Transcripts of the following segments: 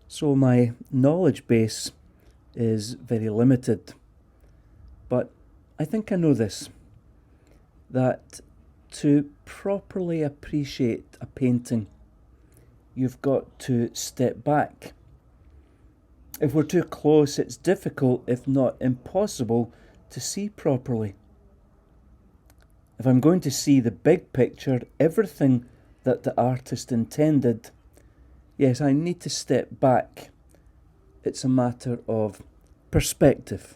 So my knowledge base is very limited. But I think I know this, that to properly appreciate a painting, you've got to step back. If we're too close, it's difficult, if not impossible, to see properly. If I'm going to see the big picture, everything that the artist intended, yes, I need to step back. It's a matter of perspective.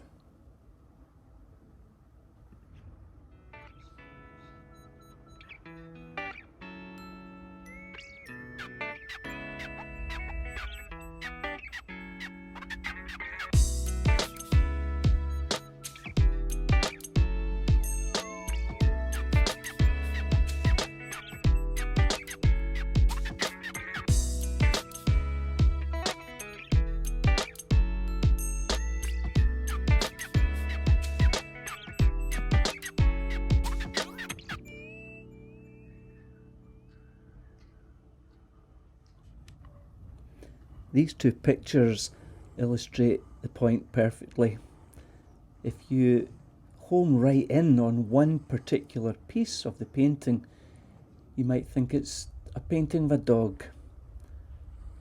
These two pictures illustrate the point perfectly. If you home right in on one particular piece of the painting, you might think it's a painting of a dog.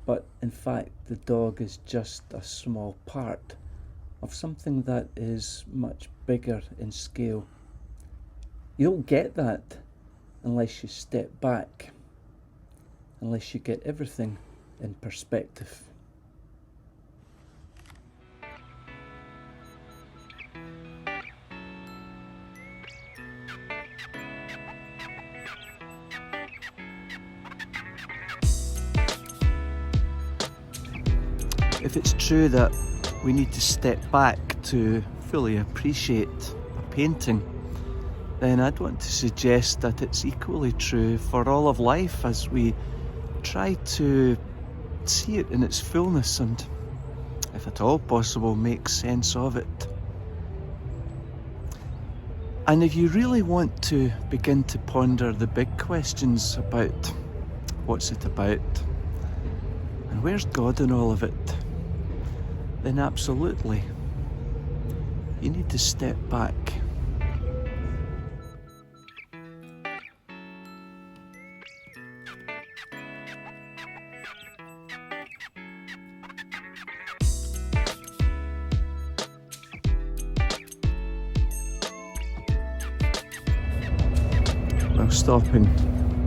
But in fact, the dog is just a small part of something that is much bigger in scale. You don't get that unless you step back, unless you get everything in perspective. If it's true that we need to step back to fully appreciate a painting, then I'd want to suggest that it's equally true for all of life as we try to see it in its fullness and, if at all possible, make sense of it. And if you really want to begin to ponder the big questions about what's it about and where's God in all of it, then absolutely, you need to step back. Well, stopping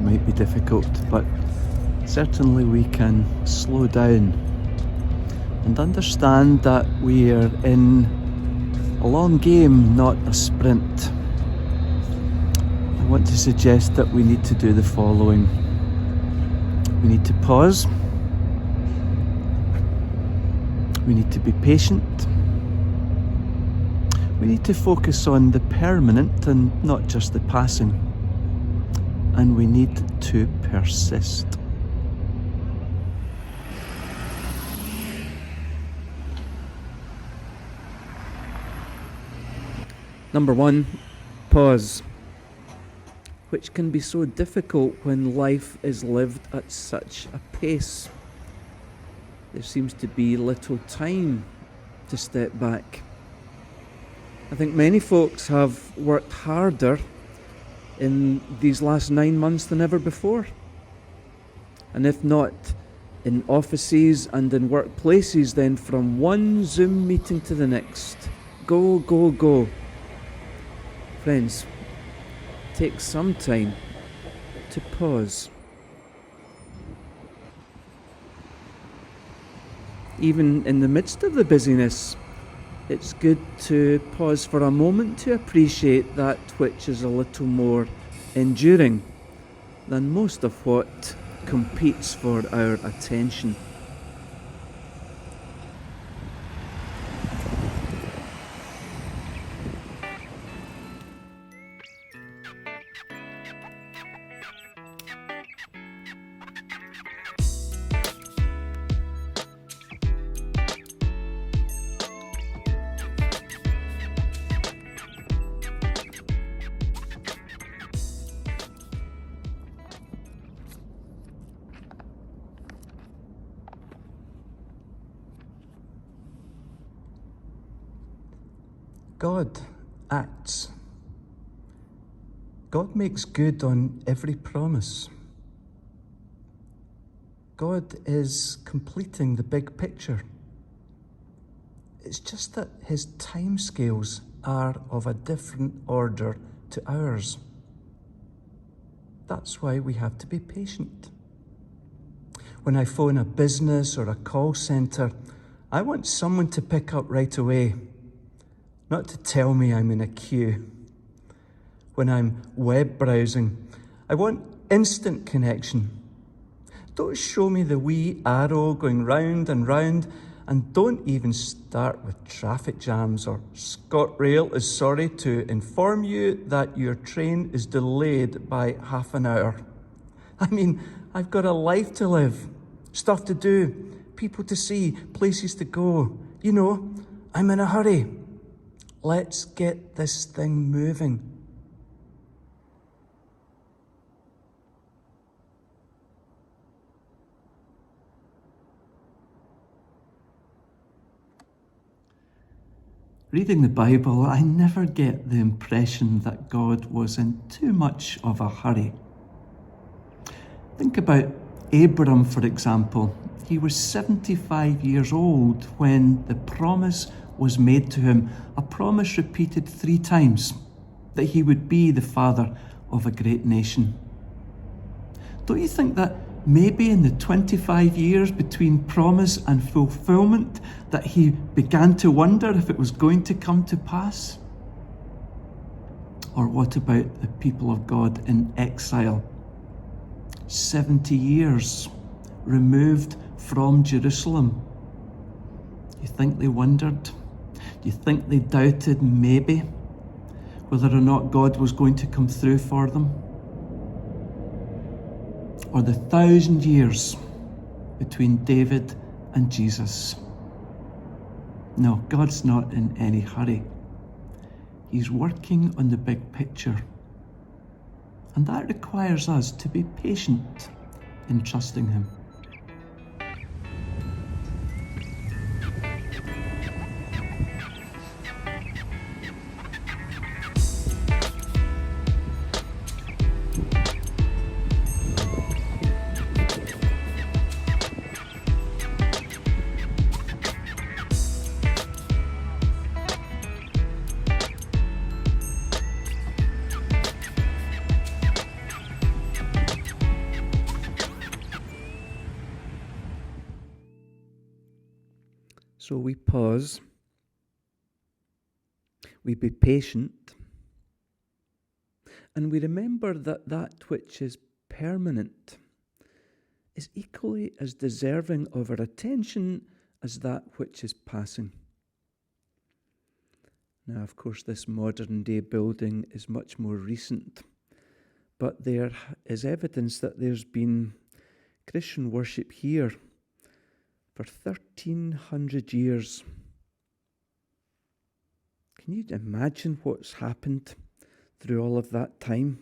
might be difficult, but certainly we can slow down and understand that we are in a long game, not a sprint. I want to suggest that we need to do the following. We need to pause. We need to be patient. We need to focus on the permanent and not just the passing. And we need to persist. Number one, pause, which can be so difficult when life is lived at such a pace. There seems to be little time to step back. I think many folks have worked harder in these last 9 months than ever before. And if not in offices and in workplaces, then from one Zoom meeting to the next. Go, go, go. Friends, take some time to pause. Even in the midst of the busyness, it's good to pause for a moment to appreciate that which is a little more enduring than most of what competes for our attention. God acts. God makes good on every promise. God is completing the big picture. It's just that his timescales are of a different order to ours. That's why we have to be patient. When I phone a business or a call centre, I want someone to pick up right away, not to tell me I'm in a queue. When I'm web browsing, I want instant connection. Don't show me the wee arrow going round, and don't even start with traffic jams or ScotRail is sorry to inform you that your train is delayed by half an hour. I mean, I've got a life to live, stuff to do, people to see, places to go. You know, I'm in a hurry. Let's get this thing moving. Reading the Bible, I never get the impression that God was in too much of a hurry. Think about Abram, for example. He was 75 years old when the promise was made to him, a promise repeated 3 times, that he would be the father of a great nation. Don't you think that maybe in the 25 years between promise and fulfillment that he began to wonder if it was going to come to pass? Or what about the people of God in exile? 70 years removed from Jerusalem. Do you think they wondered? Do you think they doubted maybe whether or not God was going to come through for them? Or the 1,000 years between David and Jesus? No, God's not in any hurry. He's working on the big picture. And that requires us to be patient in trusting him. So we pause, we be patient, and we remember that that which is permanent is equally as deserving of our attention as that which is passing. Now, of course, this modern day building is much more recent, but there is evidence that there's been Christian worship here for 1,300 years. Can you imagine what's happened through all of that time?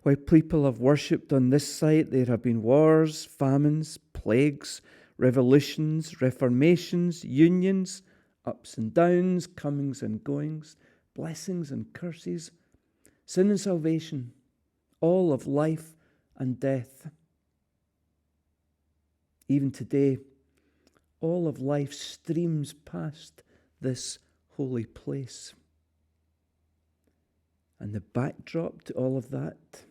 While people have worshipped on this site, there have been wars, famines, plagues, revolutions, reformations, unions, ups and downs, comings and goings, blessings and curses, sin and salvation, all of life and death. Even today, all of life streams past this holy place. And the backdrop to all of that,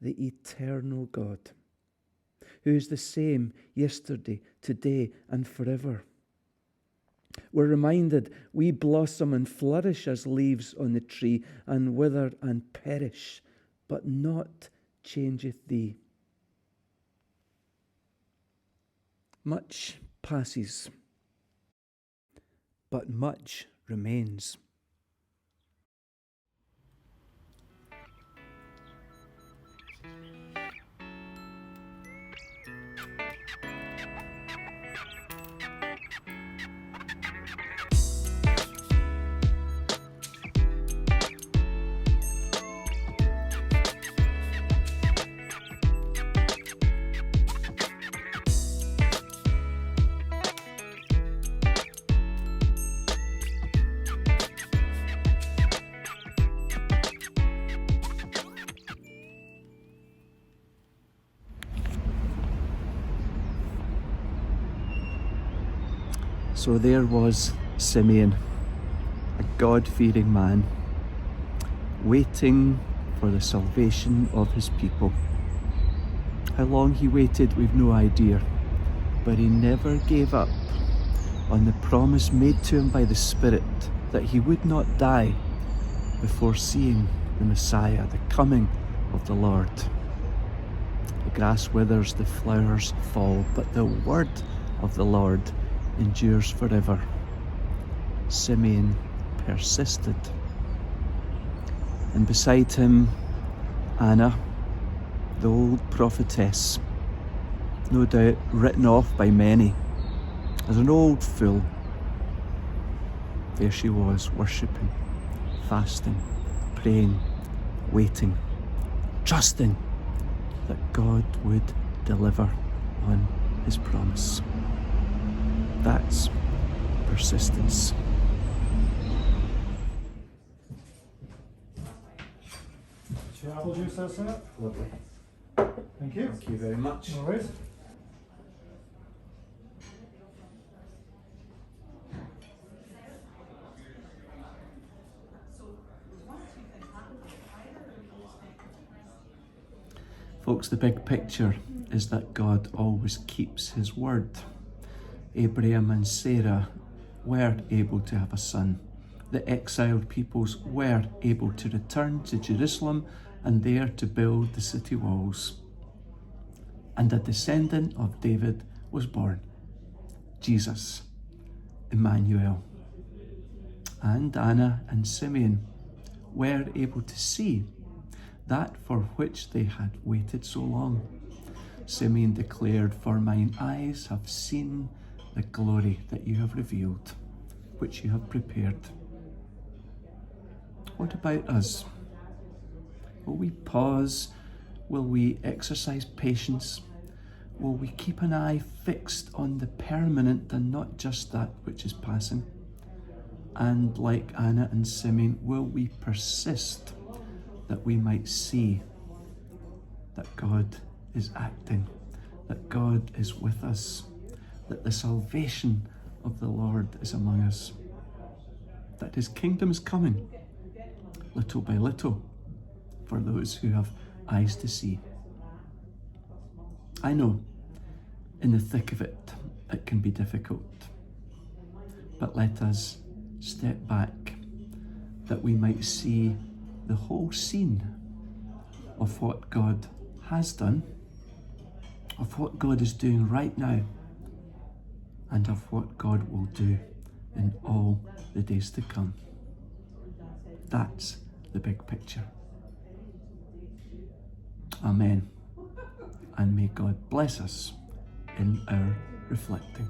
the eternal God, who is the same yesterday, today, and forever. We're reminded we blossom and flourish as leaves on the tree, and wither and perish, but naught changeth thee. Much passes, but much remains. So there was Simeon, a God-fearing man, waiting for the salvation of his people. How long he waited, we've no idea, but he never gave up on the promise made to him by the Spirit that he would not die before seeing the Messiah, the coming of the Lord. The grass withers, the flowers fall, but the word of the Lord endures forever. Simeon persisted. And beside him, Anna, the old prophetess, no doubt written off by many as an old fool. There she was, worshipping, fasting, praying, waiting, trusting that God would deliver on his promise. That's persistence. Apple juice, that's it. Lovely. Thank you. Thank you very much. No worries. Folks, the big picture is that God always keeps his word. Abraham and Sarah were able to have a son. The exiled peoples were able to return to Jerusalem and there to build the city walls. And a descendant of David was born, Jesus, Emmanuel. And Anna and Simeon were able to see that for which they had waited so long. Simeon declared, "For mine eyes have seen the glory that you have revealed, which you have prepared." What about us? Will we pause? Will we exercise patience? Will we keep an eye fixed on the permanent and not just that which is passing? And like Anna and Simeon, will we persist that we might see that God is acting, that God is with us, that the salvation of the Lord is among us, that his kingdom is coming, little by little, for those who have eyes to see. I know, in the thick of it, it can be difficult, but let us step back, that we might see the whole scene of what God has done, of what God is doing right now, and of what God will do in all the days to come. That's the big picture. Amen. And may God bless us in our reflecting.